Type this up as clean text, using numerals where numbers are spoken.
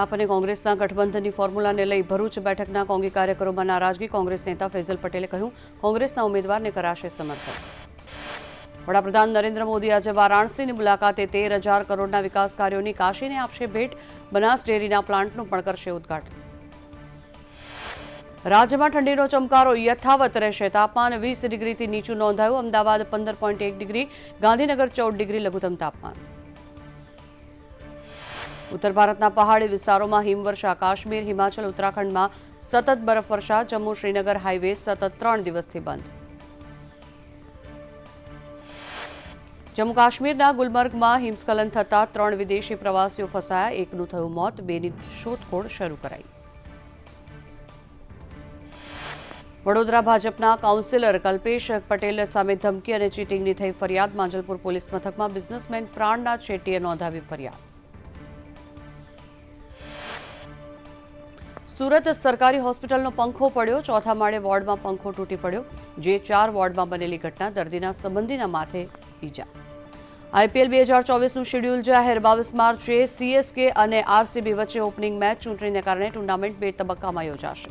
આપ અને કોંગ્રેસના ગઠબંધનની ફોર્મ્યુલાને લઈ ભરૂચ બેઠકના કોંગી કાર્યકરોમાં નારાજગી. કોંગ્રેસ નેતા ફૈઝલ પટેલે કહ્યું, કોંગ્રેસના ઉમેદવારને કરાશે સમર્થન. વડાપ્રધાન નરેન્દ્ર મોદી આજે વારાણસીની મુલાકાતે 13,000 કરોડના વિકાસ કાર્યોની કાશીને આપશે ભેટ. બનાસ ડેરીના પ્લાન્ટનું પણ કરશે ઉદ્ઘાટન. રાજ્યમાં ઠંડીનો ચમકારો યથાવત રહેશે. તાપમાન 20 ડિગ્રીથી નીચું નોંધાયું. અમદાવાદ 15.1 ડિગ્રી, ગાંધીનગર 14 ડિગ્રી લઘુત્તમ તાપમાન. ઉત્તર ભારતના પહાડી વિસ્તારોમાં હિમવર્ષા. કાશ્મીર, હિમાચલ, ઉત્તરાખંડમાં સતત બરફવર્ષા. જમ્મુ શ્રીનગર હાઈવે સતત 3 દિવસથી બંધ. જમ્મુ કાશ્મીરના ગુલમર્ગમાં હિમસ્ખલન થતાં 3 વિદેશી પ્રવાસીઓ ફસાયા. એકનું થયું મોત. 2ની શોધખોળ શરૂ કરાઈ. વડોદરા ભાજપના કાઉન્સિલર કલ્પેશ પટેલ સામે ધમકી અને ચીટિંગની થઈ ફરિયાદ. માંજલપુર પોલીસ મથકમાં બિઝનેસમેન પ્રાણનાથ શેટ્ટીએ નોંધાવી ફરિયાદ. સુરત સરકારી હોસ્પિટલનો પંખો પડ્યો. ચોથા માળે વોર્ડમાં પંખો તૂટી પડ્યો. જે 4 વોર્ડમાં બનેલી ઘટના. દર્દીના સંબંધીના માથે ઈજા. આઈપીએલ 2024નું શેડ્યુલ જાહેર. 22 માર્ચે સીએસકે અને આરસીબી વચ્ચે ઓપનિંગ મેચ. ચૂંટણીને કારણે ટુર્નામેન્ટ 2 તબક્કામાં યોજાશે.